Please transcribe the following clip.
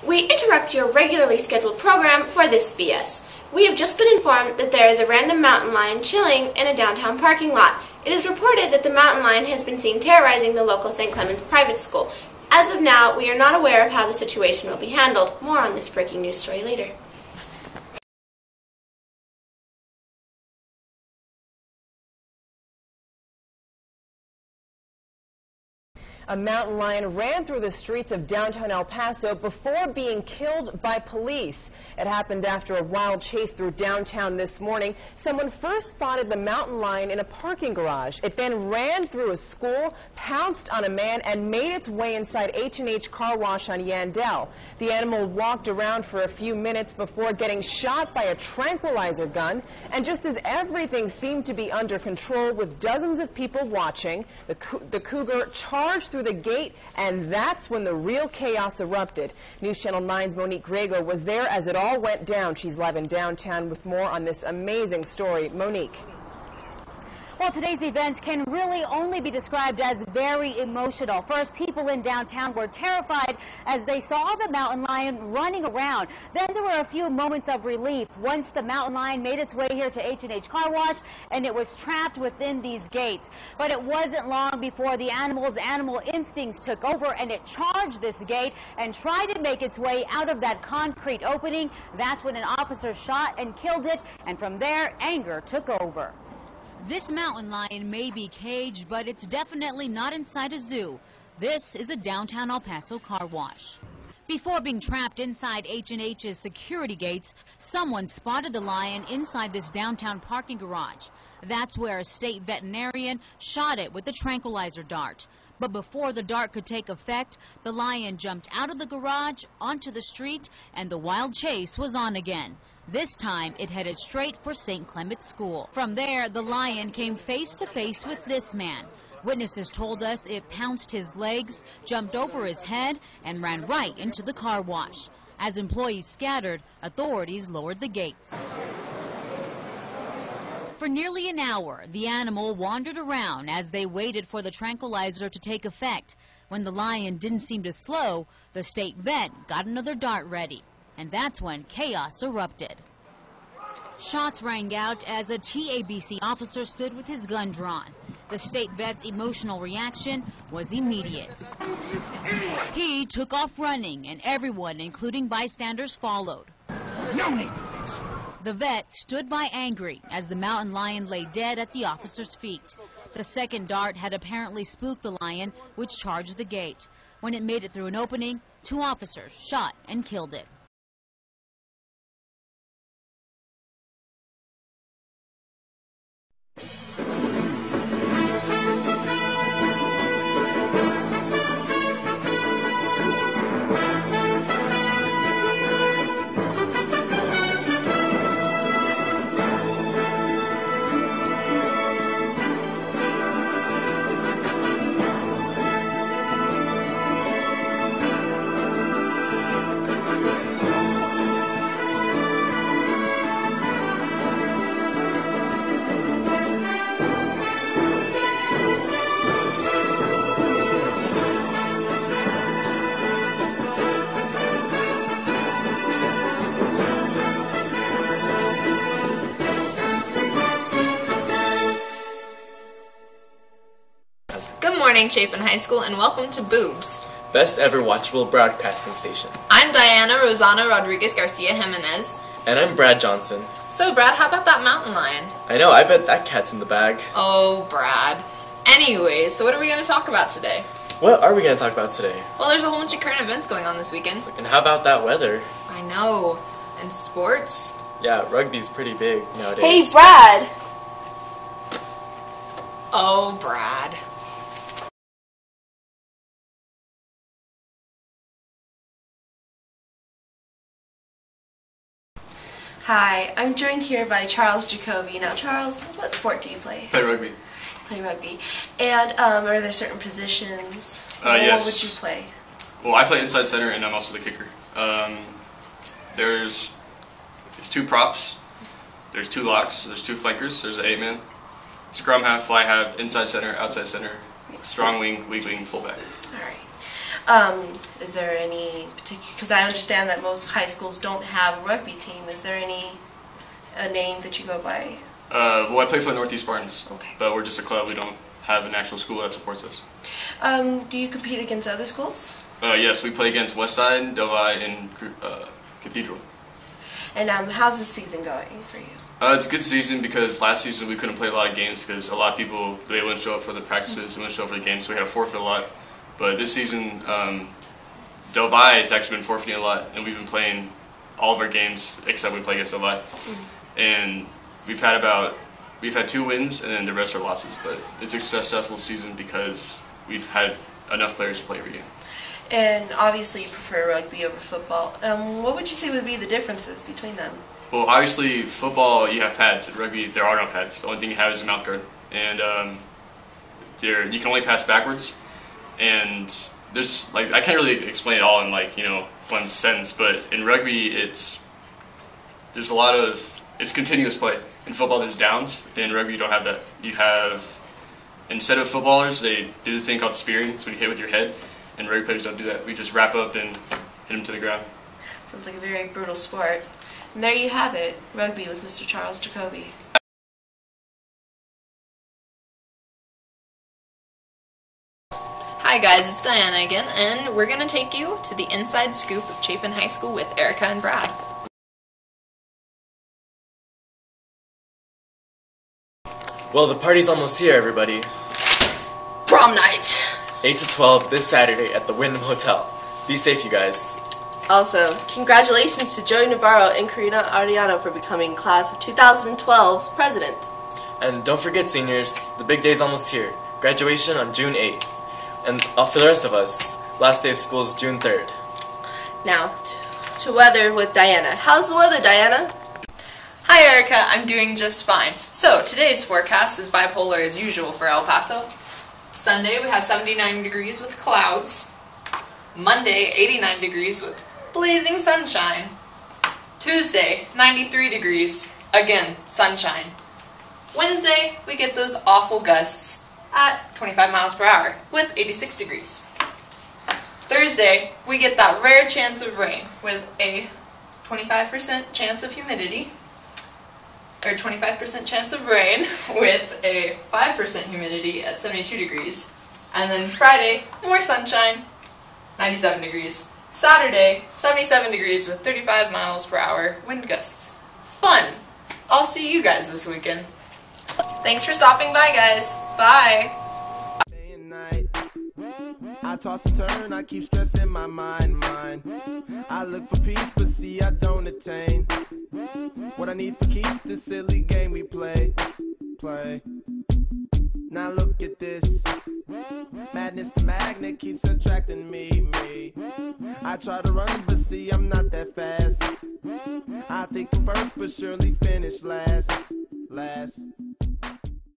We interrupt your regularly scheduled program for this BS. We have just been informed that there is a random mountain lion chilling in a downtown parking lot. It is reported that the mountain lion has been seen terrorizing the local St. Clement's private school. As of now, we are not aware of how the situation will be handled. More on this breaking news story later. A mountain lion ran through the streets of downtown El Paso before being killed by police. It happened after a wild chase through downtown this morning. Someone first spotted the mountain lion in a parking garage. It then ran through a school, pounced on a man, and made its way inside H&H Car Wash on Yandell. The animal walked around for a few minutes before getting shot by a tranquilizer gun. And just as everything seemed to be under control with dozens of people watching, the cougar charged through the gate, and that's when the real chaos erupted. News Channel 9's Monique Grego was there as it all went down. She's live in downtown with more on this amazing story. Monique. Well, today's events can really only be described as very emotional. First, people in downtown were terrified as they saw the mountain lion running around. Then there were a few moments of relief once the mountain lion made its way here to H&H Car Wash and it was trapped within these gates. But it wasn't long before the animal's animal instincts took over and it charged this gate and tried to make its way out of that concrete opening. That's when an officer shot and killed it, and from there, anger took over. This mountain lion may be caged, but it's definitely not inside a zoo. This is a downtown El Paso car wash. Before being trapped inside H&H's security gates, someone spotted the lion inside this downtown parking garage. That's where a state veterinarian shot it with a tranquilizer dart. But before the dart could take effect, the lion jumped out of the garage onto the street, and the wild chase was on again. This time, it headed straight for St. Clement's School. From there, the lion came face to face with this man. Witnesses told us it pounced his legs, jumped over his head, and ran right into the car wash. As employees scattered, authorities lowered the gates. For nearly an hour, the animal wandered around as they waited for the tranquilizer to take effect. When the lion didn't seem to slow, the state vet got another dart ready. And that's when chaos erupted. Shots rang out as a TABC officer stood with his gun drawn. The state vet's emotional reaction was immediate. He took off running, and everyone, including bystanders, followed. The vet stood by angry as the mountain lion lay dead at the officer's feet. The second dart had apparently spooked the lion, which charged the gate. When it made it through an opening, 2 officers shot and killed it. Good morning, Chapin High School, and welcome to B.E.W.B.S. Best ever watchable broadcasting station. I'm Diana Rosana Rodriguez Garcia Jimenez. And I'm Brad Johnson. So, Brad, how about that mountain lion? I know, I bet that cat's in the bag. Oh, Brad. Anyways, so what are we going to talk about today? What are we going to talk about today? Well, there's a whole bunch of current events going on this weekend. And how about that weather? I know. And sports? Yeah, rugby's pretty big nowadays. Hey, Brad! Oh, Brad. Hi, I'm joined here by Charles Jacoby. Now, Charles, what sport do you play? Play rugby. Play rugby. And are there certain positions? Yes. What would you play? Well, I play inside center, and I'm also the kicker. It's 2 props. There's 2 locks. There's 2 flankers. There's an 8-man. Scrum half, fly half, inside center, outside center, strong wing, weak wing, fullback. All right. Is there any particular, because I understand that most high schools don't have a rugby team, is there a name that you go by? Well, I play for the Northeast Spartans, Okay. but we're just a club. We don't have an actual school that supports us. Do you compete against other schools? Yes, we play against Westside, B.E.W.B.S, and Cathedral. And how's this season going for you? It's a good season because last season we couldn't play a lot of games because a lot of people, they wouldn't show up for the practices, they wouldn't show up for the games, so we had to forfeit a lot. But this season, B.E.W.B.S has actually been forfeiting a lot, and we've been playing all of our games except we play against B.E.W.B.S. And we've had 2 wins, and then the rest are losses. But it's a successful season because we've had enough players to play every game. And obviously you prefer rugby over football. What would you say would be the differences between them? Well, obviously, football, you have pads. At rugby, there are no pads. The only thing you have is a mouth guard. And you can only pass backwards. And there's, like, I can't really explain it all in, like, one sentence. But in rugby, it's continuous play. In football, there's downs. In rugby, you don't have that. You have, instead of footballers, they do this thing called spearing. So you hit with your head. And rugby players don't do that. We just wrap up and hit them to the ground. Sounds like a very brutal sport. And there you have it, rugby with Mr. Charles Jacoby. Hi guys, it's Diana again, and we're going to take you to the inside scoop of Chapin High School with Erica and Brad. Well, the party's almost here, everybody. Prom night! 8 to 12 this Saturday at the Wyndham Hotel. Be safe, you guys. Also, congratulations to Joey Navarro and Karina Ariano for becoming class of 2012's president. And don't forget, seniors, the big day's almost here. Graduation on June 8th. And for the rest of us, last day of school is June 3rd. Now, to weather with Diana. How's the weather, Diana? Hi Erica, I'm doing just fine. So, today's forecast is bipolar as usual for El Paso. Sunday we have 79 degrees with clouds. Monday, 89 degrees with blazing sunshine. Tuesday, 93 degrees, again, sunshine. Wednesday, we get those awful gusts at 25 miles per hour with 86 degrees. Thursday, we get that rare chance of rain with a 25% chance of humidity, or 25% chance of rain with a 5% humidity at 72 degrees. And then Friday, more sunshine, 97 degrees. Saturday, 77 degrees with 35 miles per hour wind gusts. Fun! I'll see you guys this weekend. Thanks for stopping by, guys. Bye! Day and night, I toss and turn, I keep stressing my mind. I look for peace, but see I don't attain what I need for keeps this silly game we play. Now look at this. Madness, the magnet keeps attracting me. I try to run, but see I'm not that fast. I think I'm first, but surely finish last.